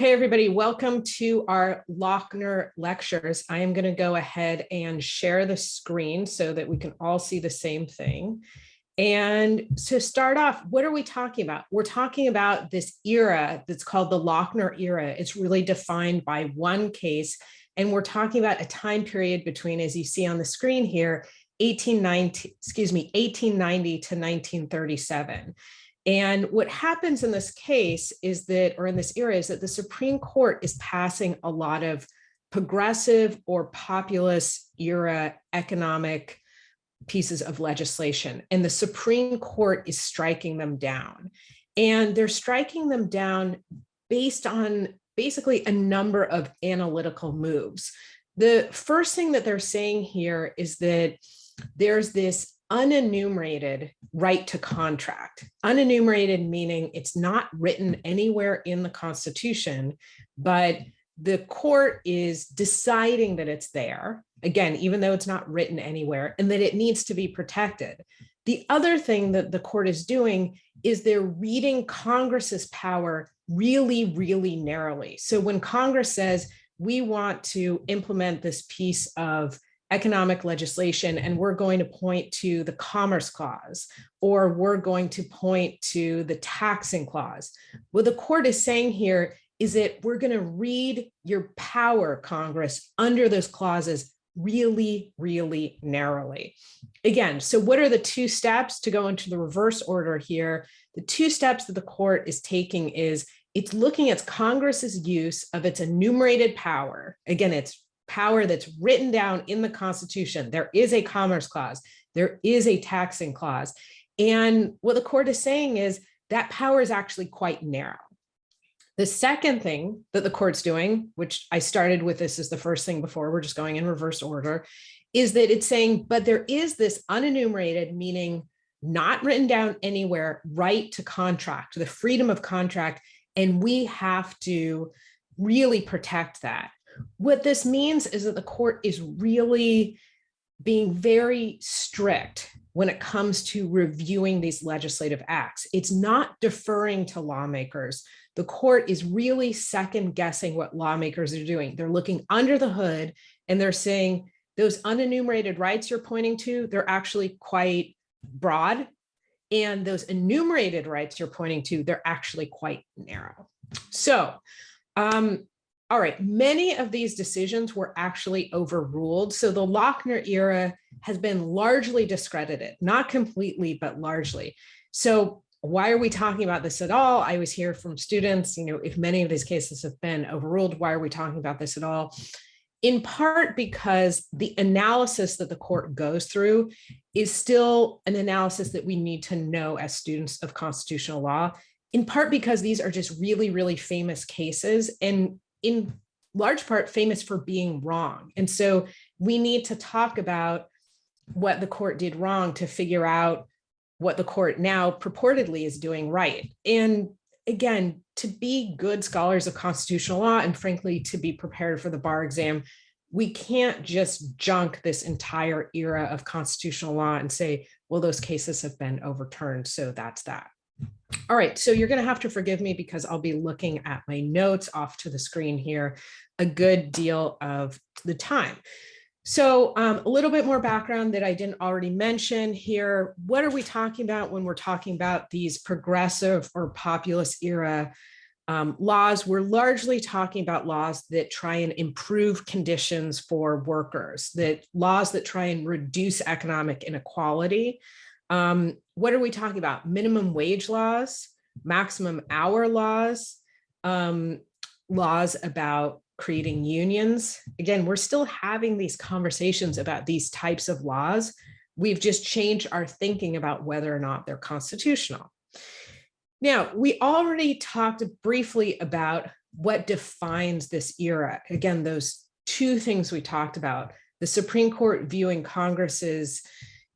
Okay, everybody, welcome to our Lochner lectures. I am going to go ahead and share the screen so that we can all see the same thing. And to start off, what are we talking about? We're talking about this era that's called the Lochner era. It's really defined by one case. And we're talking about a time period between, as you see on the screen here, 1890 to 1937. And what happens in this case is that, or in this era, is that the Supreme Court is passing a lot of progressive or populist era economic pieces of legislation, and the Supreme Court is striking them down. And they're striking them down based on basically a number of analytical moves. The first thing that they're saying here is that there's this unenumerated right to contract. Unenumerated meaning it's not written anywhere in the Constitution, but the court is deciding that it's there, again, even though it's not written anywhere, and that it needs to be protected. The other thing that the court is doing is they're reading Congress's power really, really narrowly. So when Congress says, we want to implement this piece of economic legislation, and we're going to point to the Commerce Clause, or we're going to point to the Taxing Clause. What the court is saying here is that we're going to read your power, Congress, under those clauses really, really narrowly. Again, so what are the two steps to go into the reverse order here? The two steps that the court is taking is it's looking at Congress's use of its enumerated power. Again, it's power that's written down in the Constitution. There is a Commerce Clause. There is a Taxing Clause. And what the court is saying is that power is actually quite narrow. The second thing that the court's doing, which I started with this as the first thing before, we're just going in reverse order, is that it's saying, but there is this unenumerated, meaning not written down anywhere, right to contract, the freedom of contract, and we have to really protect that. What this means is that the court is really being very strict when it comes to reviewing these legislative acts. It's not deferring to lawmakers. The court is really second guessing what lawmakers are doing. They're looking under the hood and they're saying those unenumerated rights you're pointing to, they're actually quite broad. And those enumerated rights you're pointing to, they're actually quite narrow. So, all right, many of these decisions were actually overruled. So the Lochner era has been largely discredited, not completely, but largely. So why are we talking about this at all? I always hear from students, if many of these cases have been overruled, why are we talking about this at all? In part because the analysis that the court goes through is still an analysis that we need to know as students of constitutional law, in part because these are just really, really famous cases, and in large part famous for being wrong. And so we need to talk about what the court did wrong to figure out what the court now purportedly is doing right. And again, to be good scholars of constitutional law, and frankly, to be prepared for the bar exam, we can't just junk this entire era of constitutional law and say, well, those cases have been overturned, so that's that. All right, so you're going to have to forgive me because I'll be looking at my notes off to the screen here a good deal of the time. So a little bit more background that I didn't already mention here. What are we talking about when we're talking about these progressive or populist era laws? We're largely talking about laws that try and improve conditions for workers, that laws that try and reduce economic inequality. What are we talking about? Minimum wage laws, maximum hour laws, laws about creating unions. Again, we're still having these conversations about these types of laws. We've just changed our thinking about whether or not they're constitutional. Now, we already talked briefly about what defines this era. Again, those two things we talked about, the Supreme Court viewing Congress's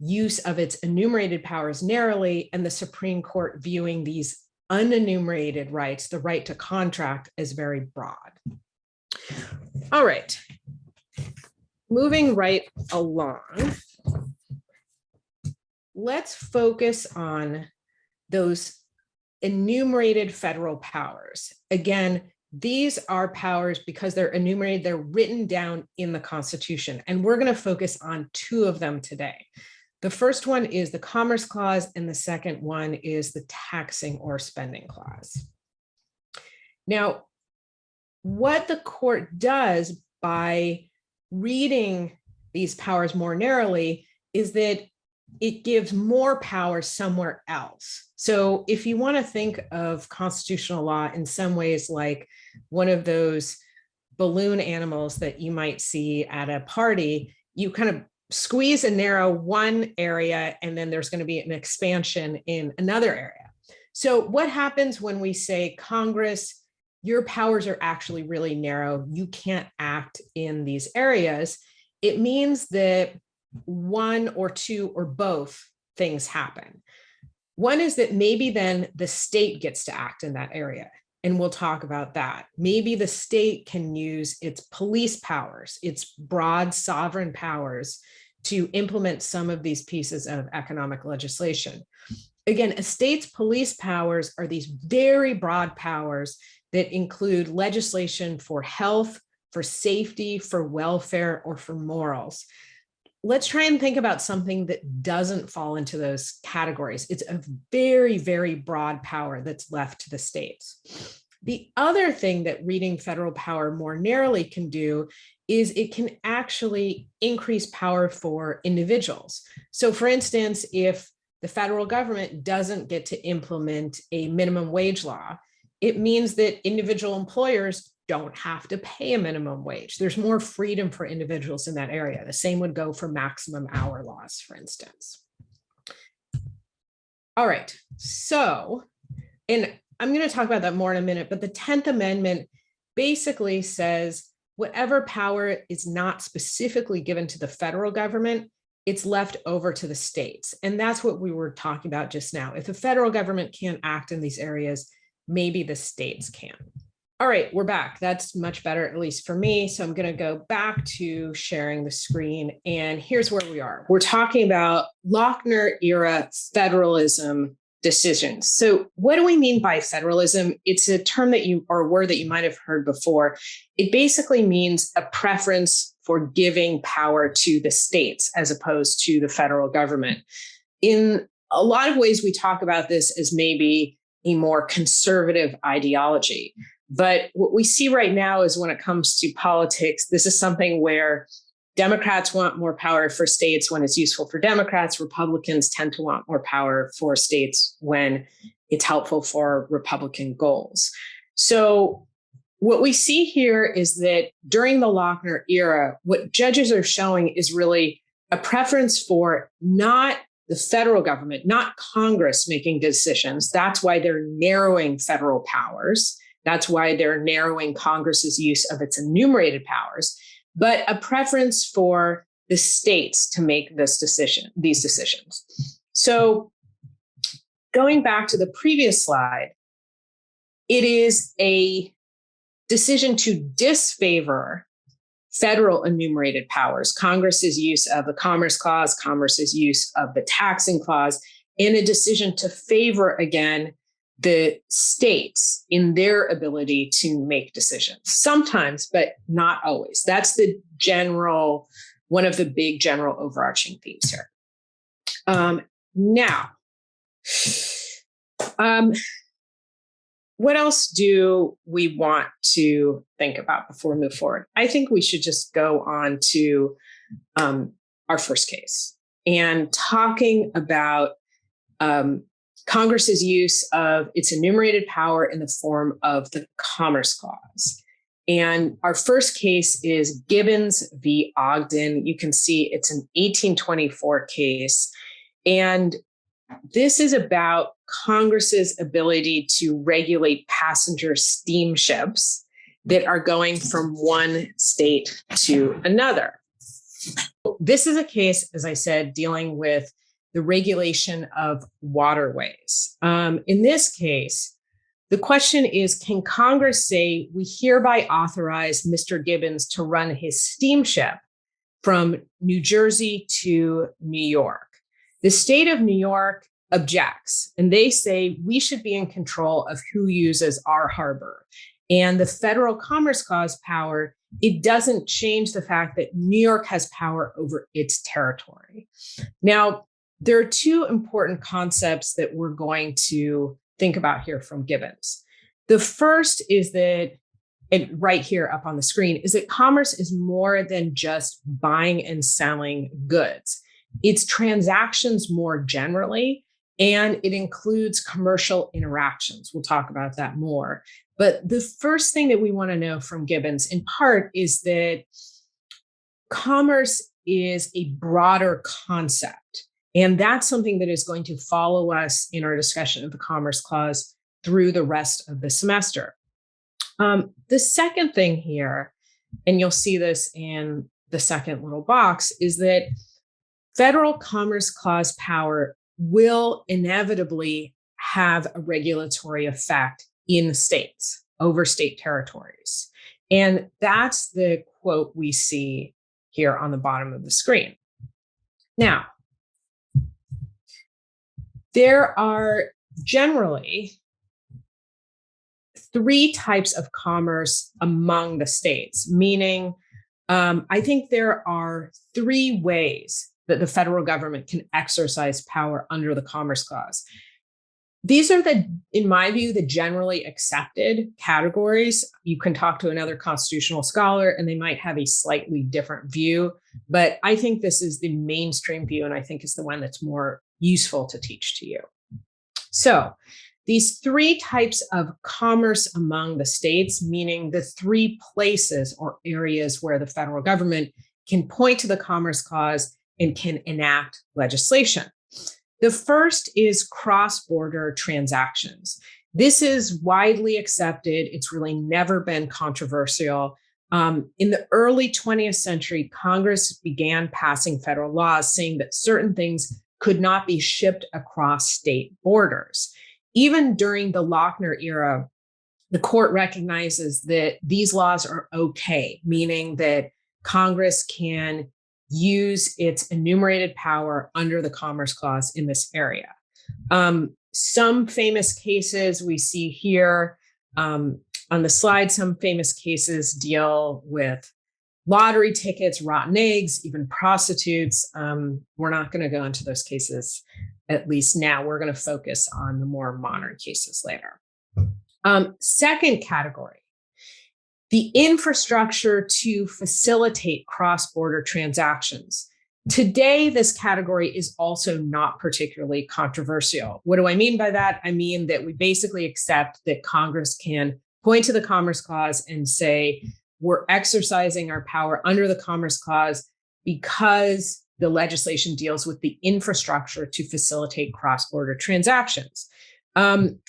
use of its enumerated powers narrowly, and the Supreme Court viewing these unenumerated rights, the right to contract, as very broad. All right, moving right along, let's focus on those enumerated federal powers. Again, these are powers because they're enumerated, they're written down in the Constitution. And we're going to focus on two of them today. The first one is the Commerce Clause, and the second one is the Taxing or Spending Clause. Now, what the court does by reading these powers more narrowly is that it gives more power somewhere else. So if you want to think of constitutional law in some ways like one of those balloon animals that you might see at a party, you kind of squeeze and narrow one area, and then there's going to be an expansion in another area. So what happens when we say, Congress, your powers are actually really narrow, you can't act in these areas? It means that one or two or both things happen. One is that maybe then the state gets to act in that area. And we'll talk about that. Maybe the state can use its police powers, its broad sovereign powers, to implement some of these pieces of economic legislation. Again, a state's police powers are these very broad powers that include legislation for health, for safety, for welfare, or for morals. Let's try and think about something that doesn't fall into those categories. It's a very, very broad power that's left to the states. The other thing that reading federal power more narrowly can do is it can actually increase power for individuals. So for instance, if the federal government doesn't get to implement a minimum wage law, it means that individual employers don't have to pay a minimum wage. There's more freedom for individuals in that area. The same would go for maximum hour laws, for instance. All right, so, and I'm going to talk about that more in a minute, but the 10th Amendment basically says whatever power is not specifically given to the federal government, it's left over to the states. And that's what we were talking about just now. If the federal government can't act in these areas, maybe the states can. All right, we're back. That's much better, at least for me. So I'm going to go back to sharing the screen. And here's where we are. We're talking about Lochner era federalism decisions. So what do we mean by federalism? It's a term that or a word that you might have heard before. It basically means a preference for giving power to the states as opposed to the federal government. In a lot of ways, we talk about this as maybe a more conservative ideology. But what we see right now is when it comes to politics, this is something where Democrats want more power for states when it's useful for Democrats. Republicans tend to want more power for states when it's helpful for Republican goals. So what we see here is that during the Lochner era, what judges are showing is really a preference for not the federal government, not Congress making decisions. That's why they're narrowing federal powers. That's why they're narrowing Congress's use of its enumerated powers, but a preference for the states to make these decisions. So going back to the previous slide, it is a decision to disfavor federal enumerated powers, Congress's use of the Commerce Clause, Congress's use of the Taxing Clause, and a decision to favor, again, the states in their ability to make decisions. Sometimes, but not always. That's one of the big general overarching themes here. Now, what else do we want to think about before we move forward? I think we should just go on to our first case and talking about Congress's use of its enumerated power in the form of the Commerce Clause. And our first case is Gibbons v. Ogden. You can see it's an 1824 case. And this is about Congress's ability to regulate passenger steamships that are going from one state to another. This is a case, as I said, dealing with the regulation of waterways. In this case, the question is, can Congress say, we hereby authorize Mr. Gibbons to run his steamship from New Jersey to New York? The state of New York objects, and they say we should be in control of who uses our harbor. And the Federal Commerce Clause power, it doesn't change the fact that New York has power over its territory. Now, there are two important concepts that we're going to think about here from Gibbons. The first is that, and right here up on the screen, is that commerce is more than just buying and selling goods. It's transactions more generally, and it includes commercial interactions. We'll talk about that more. But the first thing that we want to know from Gibbons, in part, is that commerce is a broader concept. And that's something that is going to follow us in our discussion of the Commerce Clause through the rest of the semester. The second thing here, and you'll see this in the second little box, is that Federal Commerce Clause power will inevitably have a regulatory effect in states, over state territories. And that's the quote we see here on the bottom of the screen. Now, there are generally three types of commerce among the states, meaning I think there are three ways that the federal government can exercise power under the Commerce Clause. These are in my view, the generally accepted categories. You can talk to another constitutional scholar and they might have a slightly different view, but I think this is the mainstream view, and I think is the one that's more useful to teach to you. So these three types of commerce among the states, meaning the three places or areas where the federal government can point to the Commerce Clause and can enact legislation. The first is cross-border transactions. This is widely accepted. It's really never been controversial. In the early 20th century, Congress began passing federal laws saying that certain things could not be shipped across state borders. Even during the Lochner era, the court recognizes that these laws are okay, meaning that Congress can use its enumerated power under the Commerce Clause in this area. Some famous cases we see here on the slide, some famous cases deal with lottery tickets, rotten eggs, even prostitutes. We're not going to go into those cases, at least now. We're going to focus on the more modern cases later. Second category, the infrastructure to facilitate cross-border transactions. Today, this category is also not particularly controversial. What do I mean by that? I mean that we basically accept that Congress can point to the Commerce Clause and say, we're exercising our power under the Commerce Clause because the legislation deals with the infrastructure to facilitate cross-border transactions.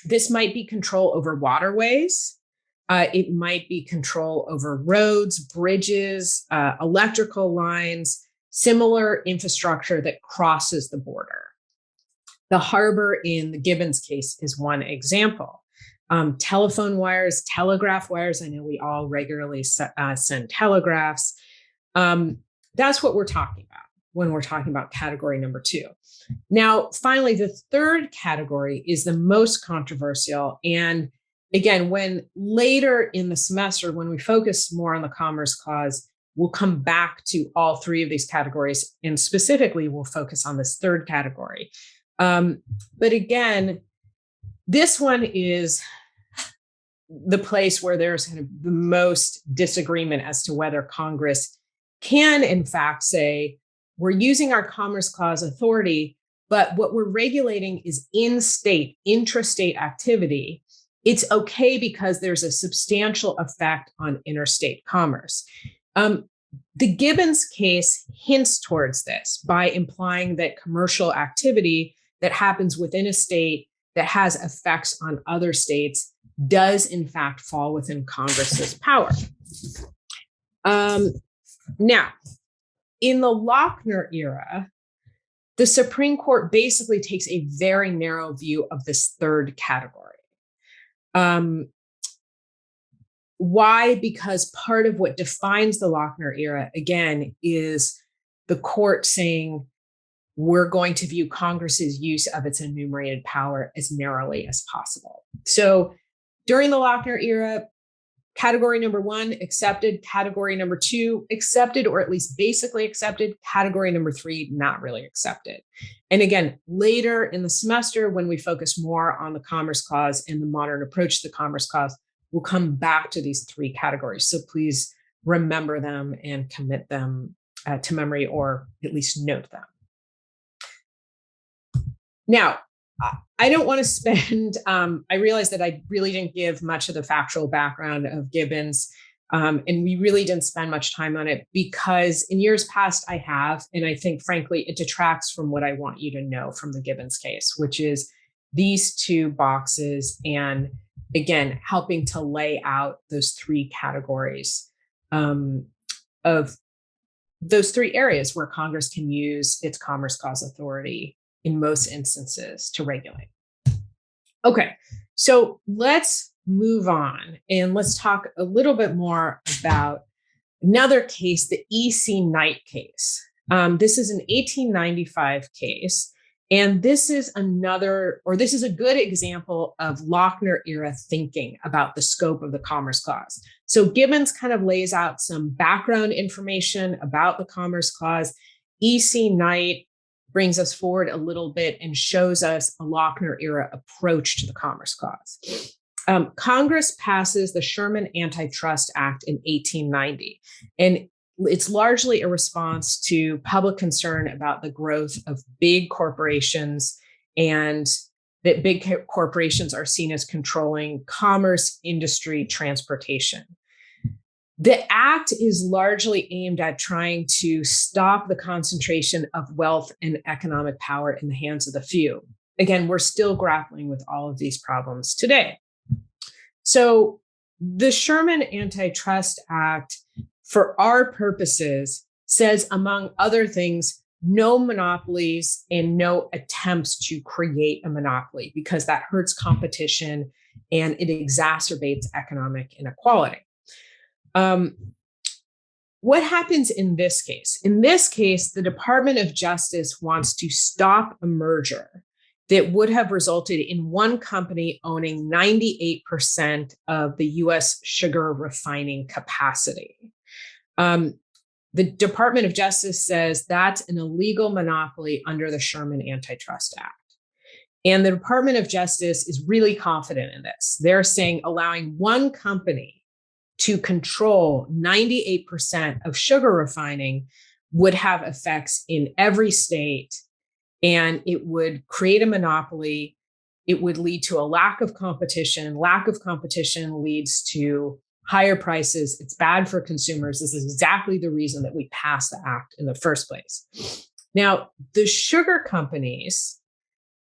This might be control over waterways. It might be control over roads, bridges, electrical lines, similar infrastructure that crosses the border. The harbor in the Gibbons case is one example. Telephone wires, telegraph wires. I know we all regularly send telegraphs. That's what we're talking about when we're talking about category number two. Now, finally, the third category is the most controversial. And again, when later in the semester, when we focus more on the Commerce Clause, we'll come back to all three of these categories. And specifically, we'll focus on this third category. But again, this one is the place where there's kind of the most disagreement as to whether Congress can, in fact, say, we're using our Commerce Clause authority, but what we're regulating is in-state, intrastate activity. It's okay because there's a substantial effect on interstate commerce. The Gibbons case hints towards this by implying that commercial activity that happens within a state that has effects on other states does in fact fall within Congress's power. Now, in the Lochner era, the Supreme Court basically takes a very narrow view of this third category. Why? Because part of what defines the Lochner era, again, is the court saying we're going to view Congress's use of its enumerated power as narrowly as possible. So during the Lochner era, Category number one, accepted. Category number two, accepted, or at least basically accepted. Category number three, not really accepted. And again, later in the semester, when we focus more on the Commerce Clause and the modern approach to the Commerce Clause, we'll come back to these three categories. So please remember them and commit them to memory, or at least note them. Now, I don't want to spend, I realized that I really didn't give much of the factual background of Gibbons, and we really didn't spend much time on it because in years past I have, and I think frankly, it detracts from what I want you to know from the Gibbons case, which is these two boxes and again, helping to lay out those three categories of those three areas where Congress can use its Commerce Clause authority in most instances to regulate. Okay, so let's move on and let's talk a little bit more about another case, the E.C. Knight case. This is an 1895 case, and this is a good example of Lochner era thinking about the scope of the Commerce Clause. So Gibbons kind of lays out some background information about the Commerce Clause. E.C. Knight brings us forward a little bit and shows us a Lochner era approach to the Commerce Clause. Congress passes the Sherman Antitrust Act in 1890, and it's largely a response to public concern about the growth of big corporations and that big corporations are seen as controlling commerce, industry, transportation. The act is largely aimed at trying to stop the concentration of wealth and economic power in the hands of the few. Again, we're still grappling with all of these problems today. So the Sherman Antitrust Act, for our purposes, says, among other things, no monopolies and no attempts to create a monopoly because that hurts competition and it exacerbates economic inequality. What happens in this case? In this case, the Department of Justice wants to stop a merger that would have resulted in one company owning 98% of the US sugar refining capacity. The Department of Justice says that's an illegal monopoly under the Sherman Antitrust Act. And the Department of Justice is really confident in this. They're saying allowing one company to control 98% of sugar refining would have effects in every state, and it would create a monopoly. It would lead to a lack of competition. Lack of competition leads to higher prices. It's bad for consumers. This is exactly the reason that we passed the act in the first place. Now, the sugar companies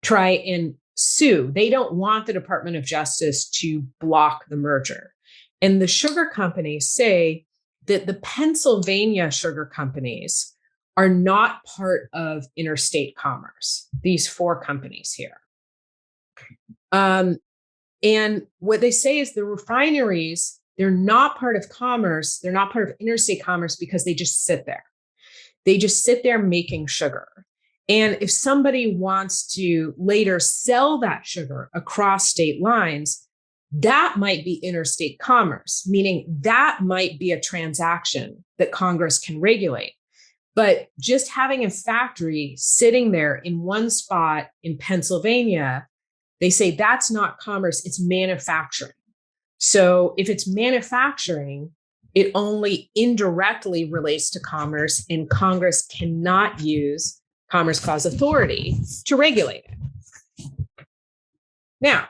try and sue. They don't want the Department of Justice to block the merger. And the sugar companies say that the Pennsylvania sugar companies are not part of interstate commerce, these four companies here. And what they say is the refineries, they're not part of commerce. They're not part of interstate commerce because they just sit there. They just sit there making sugar. And if somebody wants to later sell that sugar across state lines, that might be interstate commerce, meaning that might be a transaction that Congress can regulate. But just having a factory sitting there in one spot in Pennsylvania, they say that's not commerce, it's manufacturing. So if it's manufacturing, it only indirectly relates to commerce, and Congress cannot use Commerce Clause authority to regulate it. Now,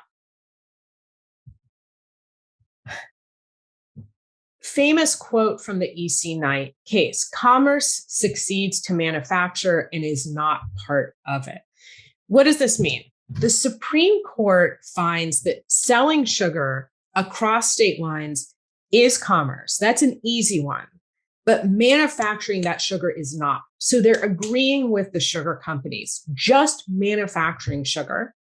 famous quote from the E.C. Knight case: commerce succeeds to manufacture and is not part of it. What does this mean? The Supreme Court finds that selling sugar across state lines is commerce. That's an easy one. But manufacturing that sugar is not. So they're agreeing with the sugar companies. Just manufacturing sugar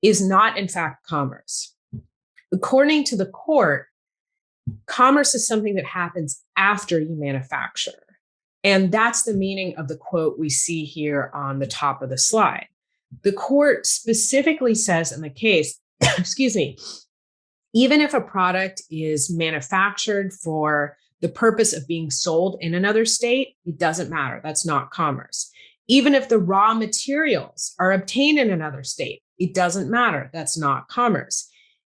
is not, in fact, commerce. According to the court, commerce is something that happens after you manufacture. And that's the meaning of the quote we see here on the top of the slide. The court specifically says in the case, excuse me, Even if a product is manufactured for the purpose of being sold in another state, it doesn't matter. That's not commerce. Even if the raw materials are obtained in another state, it doesn't matter. That's not commerce.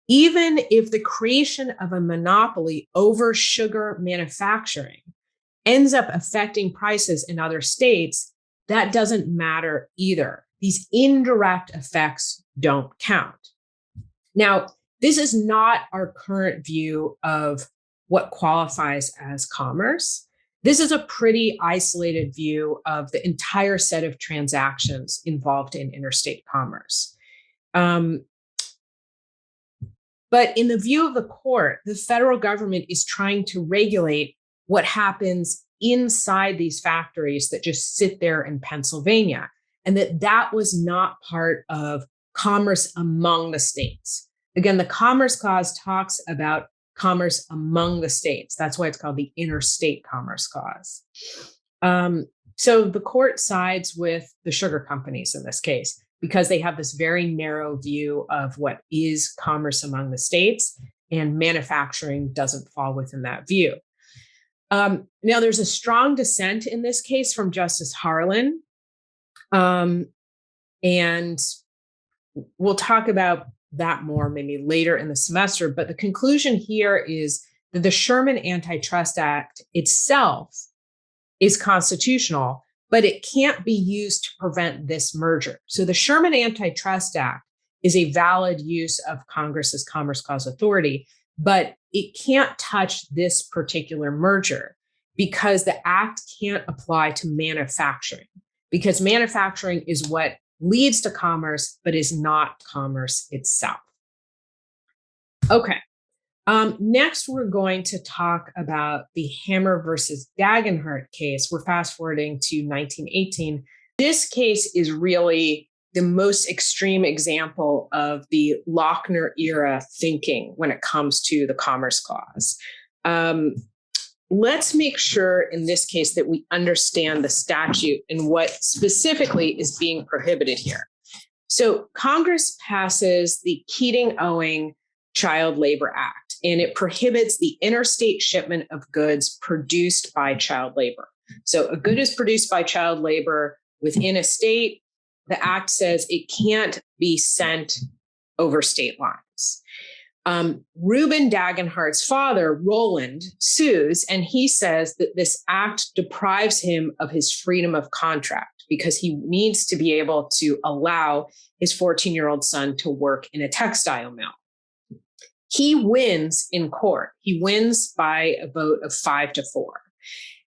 Even if the creation of a monopoly over sugar manufacturing ends up affecting prices in other states, that doesn't matter either. These indirect effects don't count. Now, this is not our current view of what qualifies as commerce. This is a pretty isolated view of the entire set of transactions involved in interstate commerce. But in the view of the court, the federal government is trying to regulate what happens inside these factories that just sit there in Pennsylvania, and that was not part of commerce among the states. Again, the Commerce Clause talks about commerce among the states. That's why it's called the Interstate Commerce Clause. So the court sides with the sugar companies in this case, because they have this very narrow view of what is commerce among the states, and manufacturing doesn't fall within that view. Now, there's a strong dissent in this case from Justice Harlan, and we'll talk about that more maybe later in the semester. But the conclusion here is that the Sherman Antitrust Act itself is constitutional, but it can't be used to prevent this merger. So the Sherman Antitrust Act is a valid use of Congress's Commerce Clause authority, but it can't touch this particular merger because the act can't apply to manufacturing, because manufacturing is what leads to commerce, but is not commerce itself. Okay. Next, we're going to talk about the Hammer versus Dagenhart case. We're fast forwarding to 1918. This case is really the most extreme example of the Lochner era thinking when it comes to the Commerce Clause. Let's make sure in this case that we understand the statute and what specifically is being prohibited here. So Congress passes the Keating-Owing Child Labor Act, and it prohibits the interstate shipment of goods produced by child labor. So a good is produced by child labor within a state. The act says it can't be sent over state lines. Reuben Dagenhart's father, Roland, sues, and he says that this act deprives him of his freedom of contract because he needs to be able to allow his 14-year-old son to work in a textile mill. He wins in court. He wins by a vote of 5-4.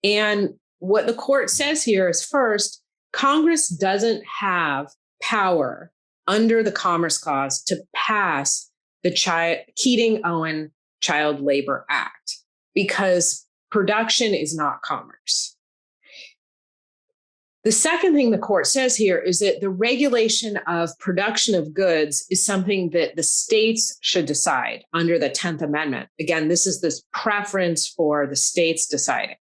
And what the court says here is, first, Congress doesn't have power under the Commerce Clause to pass the Keating-Owen Child Labor Act because production is not commerce. The second thing the court says here is that the regulation of production of goods is something that the states should decide under the 10th Amendment. Again, this is this preference for the states deciding.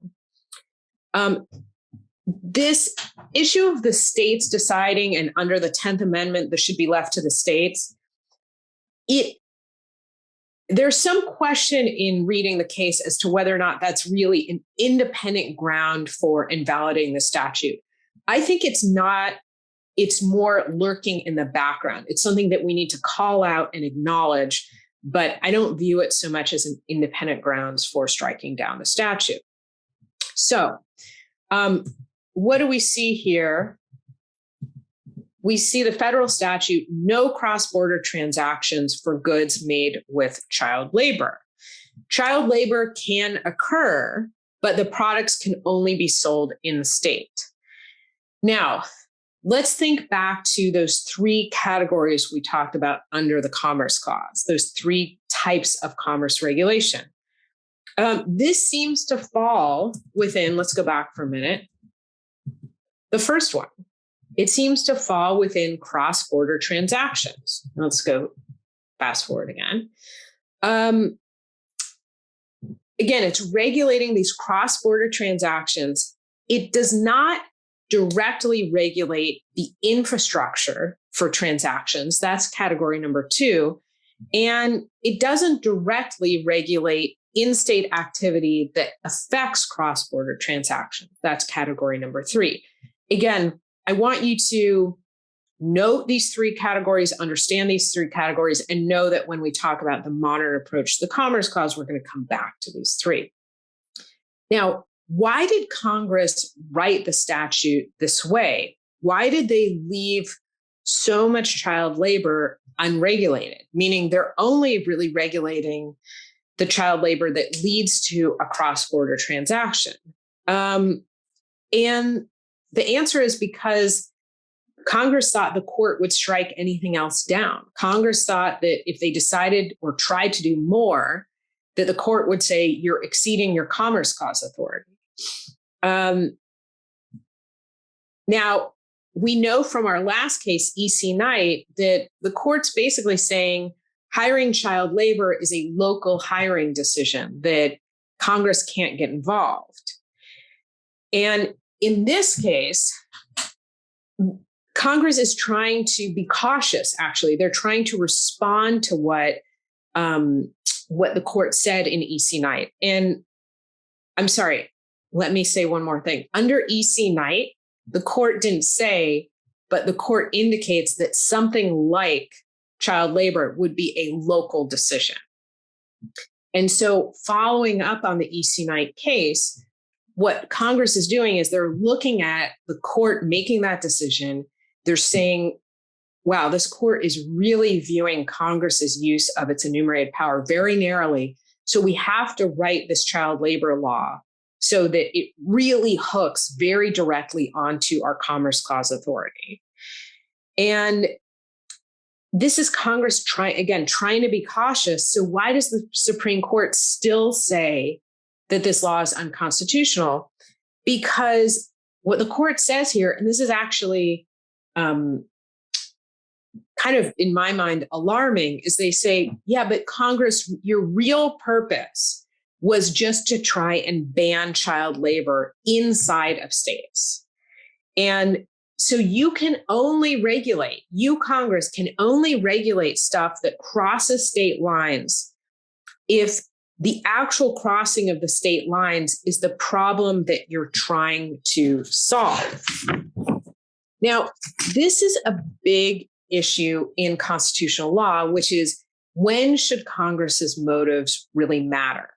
This issue of the states deciding and under the 10th Amendment, this should be left to the states. There's some question in reading the case as to whether or not that's really an independent ground for invalidating the statute. I think it's not. It's more lurking in the background. It's something that we need to call out and acknowledge, but I don't view it so much as an independent grounds for striking down the statute. So what do we see here? We see the federal statute, no cross-border transactions for goods made with child labor. Child labor can occur, but the products can only be sold in the state. Now, let's think back to those three categories we talked about under the Commerce Clause, those three types of commerce regulation. This seems to fall within, let's go back for a minute, the first one. It seems to fall within cross-border transactions. Let's go fast forward again. Again, it's regulating these cross-border transactions. It does not directly regulate the infrastructure for transactions. That's category number 2. And it doesn't directly regulate in-state activity that affects cross-border transactions. That's category number 3. Again, I want you to note these 3 categories, understand these 3 categories, and know that when we talk about the modern approach to the Commerce Clause, we're going to come back to these 3. Now, why did Congress write the statute this way? Why did they leave so much child labor unregulated? Meaning they're only really regulating the child labor that leads to a cross-border transaction. And the answer is because Congress thought the court would strike anything else down. Congress thought that if they decided or tried to do more, that the court would say you're exceeding your Commerce Clause authority. Now, we know from our last case, E.C. Knight, that the court's basically saying hiring child labor is a local hiring decision, that Congress can't get involved. And in this case, Congress is trying to be cautious, actually. They're trying to respond to what the court said in E.C. Knight. And I'm sorry, let me say one more thing. Under E.C. Knight, the court didn't say, but the court indicates that something like child labor would be a local decision. And so following up on the E.C. Knight case, what Congress is doing is they're looking at the court making that decision. They're saying, wow, this court is really viewing Congress's use of its enumerated power very narrowly. So we have to write this child labor law so that it really hooks very directly onto our Commerce Clause authority. And this is Congress trying to be cautious. So why does the Supreme Court still say that this law is unconstitutional? Because what the court says here, and this is actually kind of, in my mind, alarming, is they say, yeah, but Congress, your real purpose was just to try and ban child labor inside of states. And so you can only regulate, Congress, can only regulate stuff that crosses state lines if the actual crossing of the state lines is the problem that you're trying to solve. Now, this is a big issue in constitutional law, which is when should Congress's motives really matter?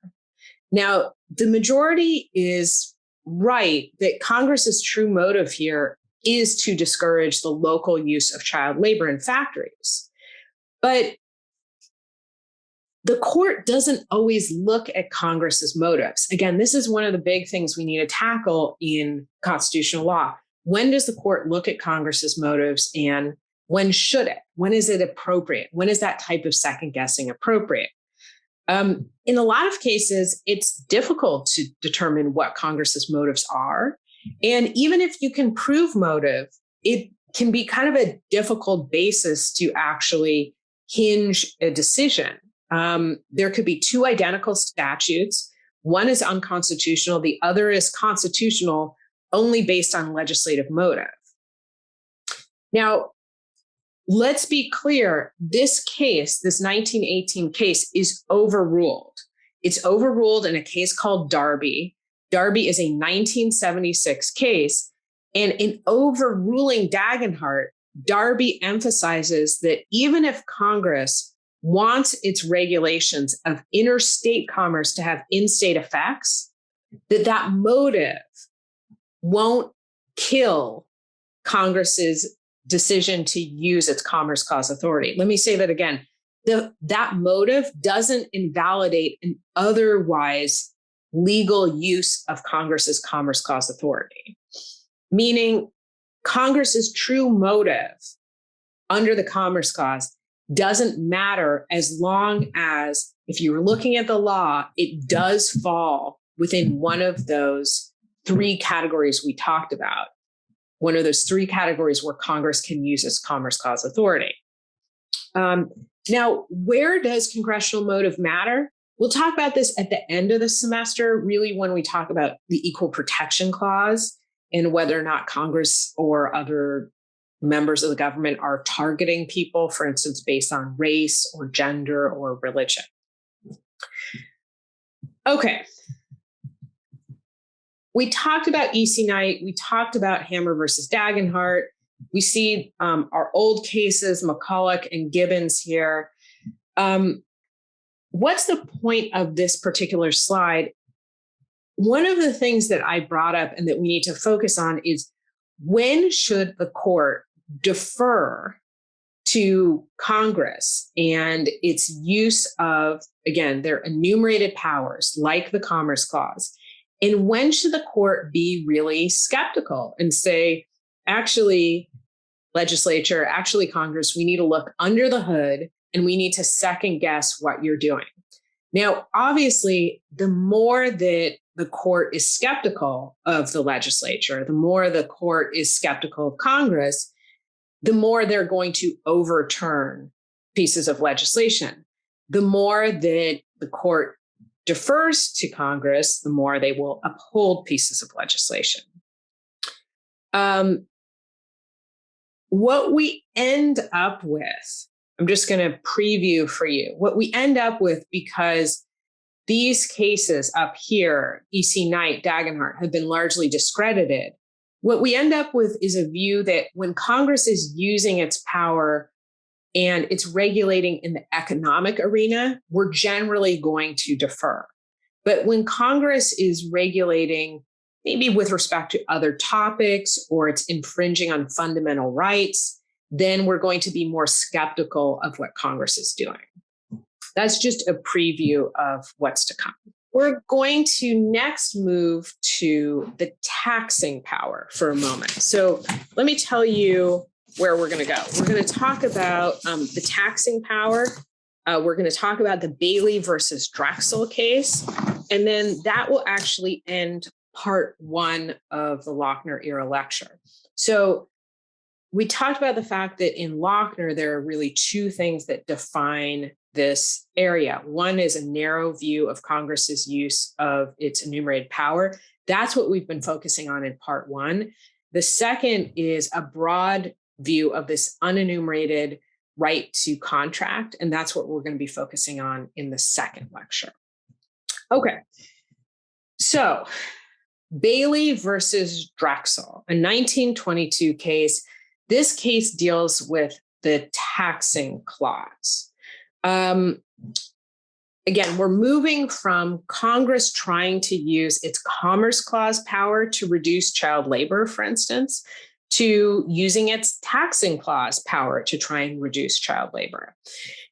Now, the majority is right that Congress's true motive here is to discourage the local use of child labor in factories. But the court doesn't always look at Congress's motives. Again, this is one of the big things we need to tackle in constitutional law. When does the court look at Congress's motives, and when should it? When is it appropriate? When is that type of second guessing appropriate? In a lot of cases, it's difficult to determine what Congress's motives are. And even if you can prove motive, it can be kind of a difficult basis to actually hinge a decision. There could be 2 identical statutes. One is unconstitutional. The other is constitutional only based on legislative motive. Now, let's be clear. This case, this 1918 case, is overruled. It's overruled in a case called Darby. Darby is a 1976 case. And in overruling Dagenhart, Darby emphasizes that even if Congress wants its regulations of interstate commerce to have in-state effects, that motive won't kill Congress's decision to use its Commerce Clause authority. Let me say that again. That motive doesn't invalidate an otherwise legal use of Congress's Commerce Clause authority, meaning Congress's true motive under the Commerce Clause doesn't matter as long as, if you're looking at the law, it does fall within one of those 3 categories we talked about, one of those 3 categories where Congress can use its Commerce Clause authority. Now, where does congressional motive matter? We'll talk about this at the end of the semester, really when we talk about the Equal Protection Clause and whether or not Congress or other members of the government are targeting people, for instance, based on race or gender or religion. Okay. We talked about E.C. Knight. We talked about Hammer versus Dagenhart. We see our old cases, McCulloch and Gibbons here. What's the point of this particular slide? One of the things that I brought up and that we need to focus on is, when should the court defer to Congress and its use of, again, their enumerated powers like the Commerce Clause? And when should the court be really skeptical and say, actually, legislature, actually, Congress, we need to look under the hood and we need to second guess what you're doing? Now, obviously, the more that the court is skeptical of the legislature, the more the court is skeptical of Congress, the more they're going to overturn pieces of legislation. The more that the court defers to Congress, the more they will uphold pieces of legislation. What we end up with, I'm just going to preview for you what we end up with, because these cases up here, E.C. Knight, Dagenhart, have been largely discredited. What we end up with is a view that when Congress is using its power and it's regulating in the economic arena, we're generally going to defer. But when Congress is regulating, maybe with respect to other topics, or it's infringing on fundamental rights, then we're going to be more skeptical of what Congress is doing. That's just a preview of what's to come. We're going to next move to the taxing power for a moment. So let me tell you where we're going to go. We're going to talk about the taxing power. We're going to talk about the Bailey versus Drexel case. And then that will actually end part one of the Lochner era lecture. So we talked about the fact that in Lochner, there are really two things that define this area. One is a narrow view of Congress's use of its enumerated power. That's what we've been focusing on in part one. The second is a broad view of this unenumerated right to contract, and that's what we're going to be focusing on in the second lecture. Okay, so Bailey versus Drexel, a 1922 case. This case deals with the taxing clause. Again, we're moving from Congress trying to use its Commerce Clause power to reduce child labor, for instance, to using its taxing clause power to try and reduce child labor.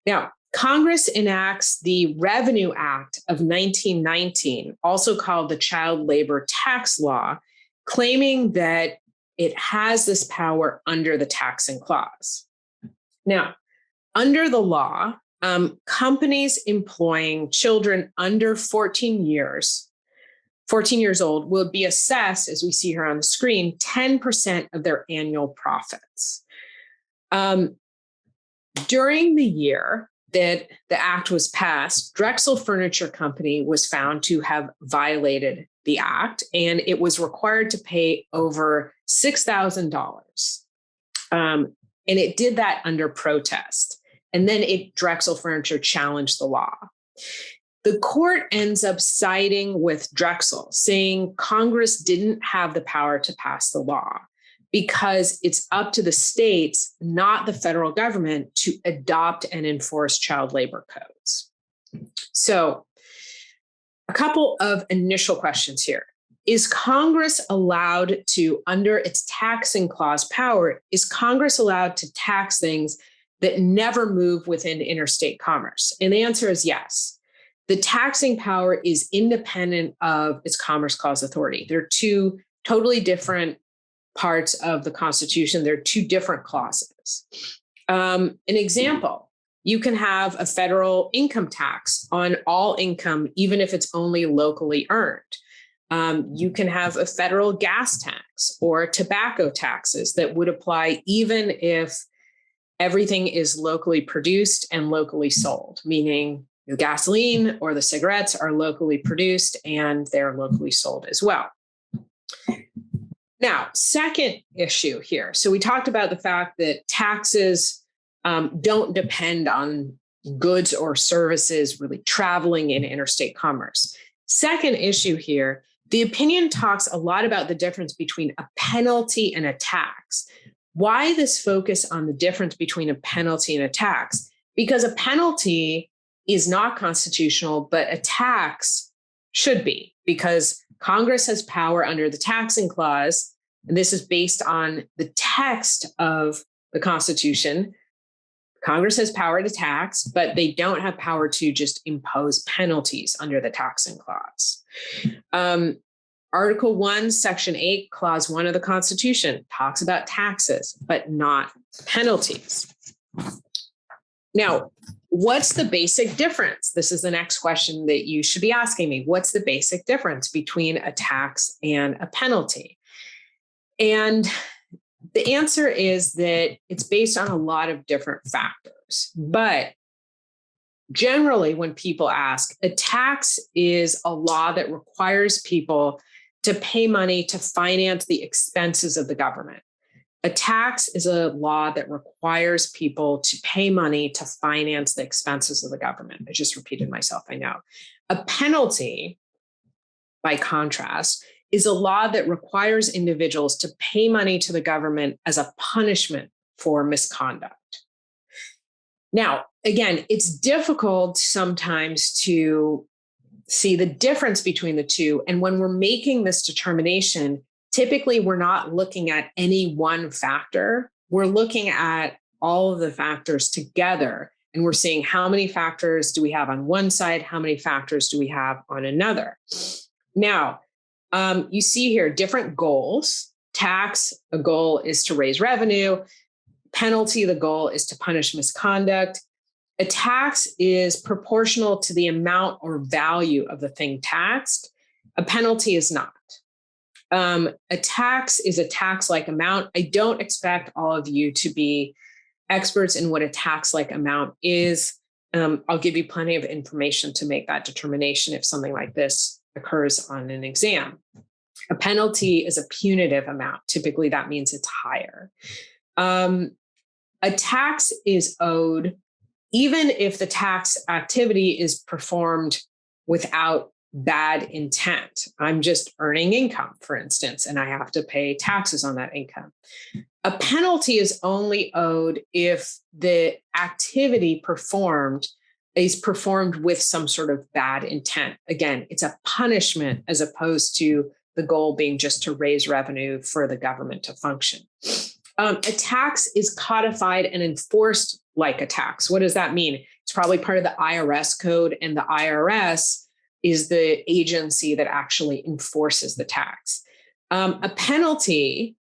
Now, Congress enacts the Revenue Act of 1919, also called the Child Labor Tax Law, claiming that it has this power under the taxing clause. Now, under the law, companies employing children under 14 years old will be assessed, as we see here on the screen, 10% of their annual profits. During the year that the act was passed, Drexel Furniture Company was found to have violated the act, and it was required to pay over $6,000. And it did that under protest. And then Drexel Furniture challenged the law. The court ends up siding with Drexel, saying Congress didn't have the power to pass the law because it's up to the states, not the federal government, to adopt and enforce child labor codes. So, a couple of initial questions here. Is Congress allowed to, under its taxing clause power, is Congress allowed to tax things that never move within interstate commerce? And the answer is yes. The taxing power is independent of its Commerce Clause authority. They're two totally different parts of the Constitution. They're two different clauses. An example, you can have a federal income tax on all income, even if it's only locally earned. You can have a federal gas tax or tobacco taxes that would apply even if everything is locally produced and locally sold, meaning the gasoline or the cigarettes are locally produced and they're locally sold as well. Now, second issue here. So we talked about the fact that taxes don't depend on goods or services really traveling in interstate commerce. Second issue here, the opinion talks a lot about the difference between a penalty and a tax. Why this focus on the difference between a penalty and a tax? Because a penalty is not constitutional, but a tax should be, because Congress has power under the taxing clause, and this is based on the text of the Constitution. Congress has power to tax, but they don't have power to just impose penalties under the taxing clause. Article 1, Section 8, Clause 1 of the Constitution talks about taxes, but not penalties. Now, what's the basic difference? This is the next question that you should be asking me. What's the basic difference between a tax and a penalty? And the answer is that it's based on a lot of different factors. But generally, when people ask, a tax is a law that requires people to pay money to finance the expenses of the government. A tax is a law that requires people to pay money to finance the expenses of the government. I just repeated myself, I know. A penalty, by contrast, is a law that requires individuals to pay money to the government as a punishment for misconduct. Now, again, it's difficult sometimes to see the difference between the two. And when we're making this determination, typically we're not looking at any one factor. We're looking at all of the factors together, and we're seeing how many factors do we have on one side, how many factors do we have on another. Now, you see here different goals. Tax, a goal is to raise revenue. Penalty, the goal is to punish misconduct. A tax is proportional to the amount or value of the thing taxed. A penalty is not. A tax is a tax-like amount. I don't expect all of you to be experts in what a tax-like amount is. I'll give you plenty of information to make that determination if something like this occurs on an exam. A penalty is a punitive amount. Typically, that means it's higher. A tax is owed even if the tax activity is performed without bad intent. I'm just earning income, for instance, and I have to pay taxes on that income. A penalty is only owed if the activity performed is performed with some sort of bad intent. Again, it's a punishment as opposed to the goal being just to raise revenue for the government to function. A tax is codified and enforced like a tax. What does that mean? It's probably part of the IRS code, and the IRS is the agency that actually enforces the tax. A penalty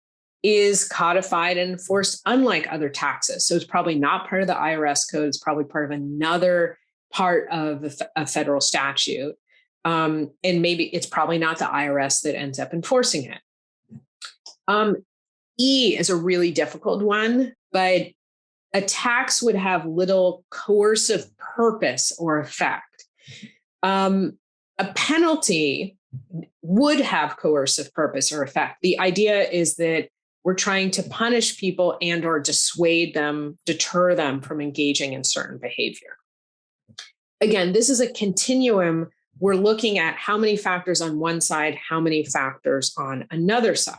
is codified and enforced unlike other taxes. So it's probably not part of the IRS code. It's probably part of another part of a federal statute. And maybe it's probably not the IRS that ends up enforcing it. E is a really difficult one, but a tax would have little coercive purpose or effect. A penalty would have coercive purpose or effect. The idea is that we're trying to punish people and or dissuade them, deter them from engaging in certain behavior. Again, this is a continuum. We're looking at how many factors on one side, how many factors on another side.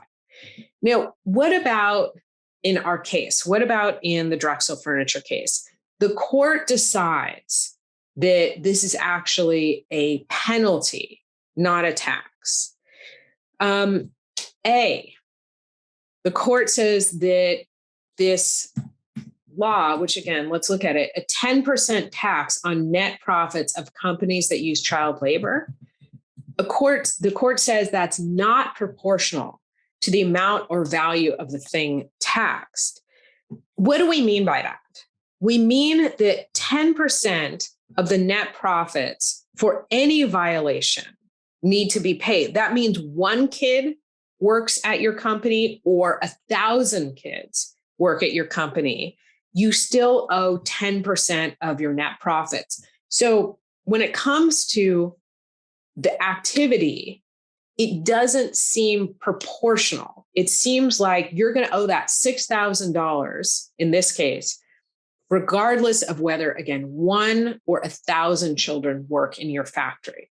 Now, what about in our case? What about in the Drexel Furniture case? The court decides that this is actually a penalty, not a tax. The court says that this law, which again, let's look at it, a 10% tax on net profits of companies that use child labor. The court says that's not proportional to the amount or value of the thing taxed. What do we mean by that? We mean that 10% of the net profits for any violation need to be paid. That means one kid works at your company or 1,000 kids work at your company. You still owe 10% of your net profits. So when it comes to the activity, it doesn't seem proportional. It seems like you're going to owe that $6,000 in this case, regardless of whether, again, 1 or 1,000 children work in your factory.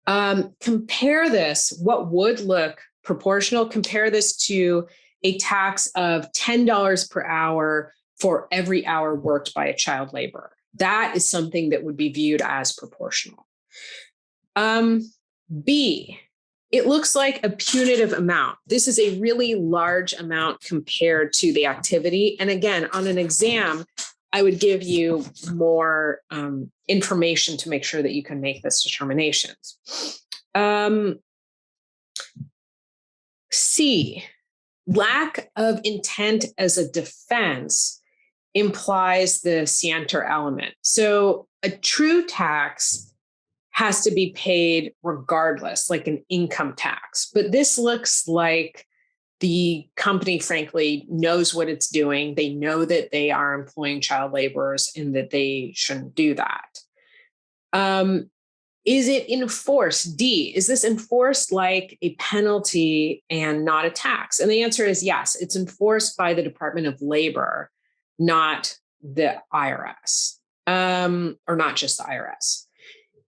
Compare this, what would look proportional, compare this to a tax of $10 per hour for every hour worked by a child laborer. That is something that would be viewed as proportional. B, it looks like a punitive amount. This is a really large amount compared to the activity. And again, on an exam, I would give you more information to make sure that you can make this determinations. C, lack of intent as a defense implies the scienter element. So a true tax has to be paid regardless, like an income tax. But this looks like the company, frankly, knows what it's doing. They know that they are employing child laborers and that they shouldn't do that. Is it enforced? D, is this enforced like a penalty and not a tax? And the answer is yes, it's enforced by the Department of Labor, not the IRS, or not just the IRS.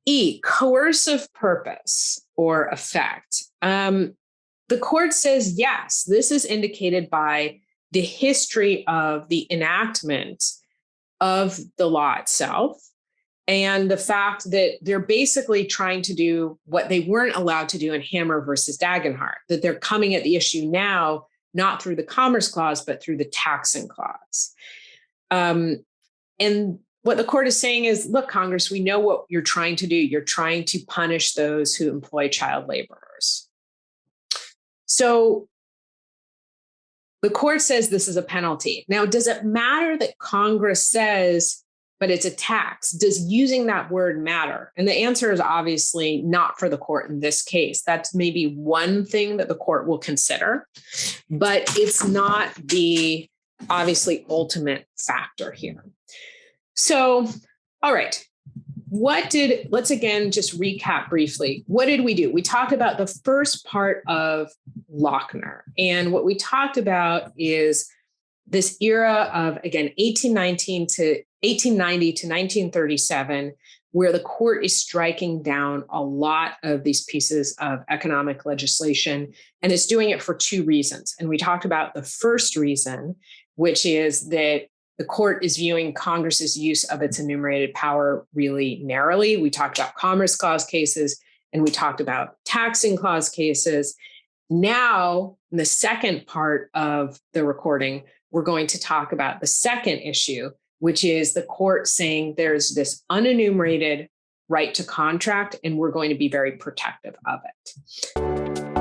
E, coercive purpose or effect. The court says, yes, this is indicated by the history of the enactment of the law itself and the fact that they're basically trying to do what they weren't allowed to do in Hammer versus Dagenhart, that they're coming at the issue now, not through the Commerce Clause, but through the Taxing Clause. And what the court is saying is, look, Congress, we know what you're trying to do. You're trying to punish those who employ child laborers. So the court says this is a penalty. Now, does it matter that Congress says, but it's a tax? Does using that word matter? And the answer is obviously not for the court in this case. That's maybe one thing that the court will consider, but it's not the obviously ultimate factor here. So, all right, let's again just recap briefly. What did we do? We talked about the first part of Lochner. And what we talked about is this era of, again, 1890 to 1937, where the court is striking down a lot of these pieces of economic legislation, and it's doing it for two reasons. And we talked about the first reason, which is that the court is viewing Congress's use of its enumerated power really narrowly. We talked about Commerce Clause cases, and we talked about Taxing Clause cases. Now, in the second part of the recording, we're going to talk about the second issue, which is the court saying there's this unenumerated right to contract, and we're going to be very protective of it.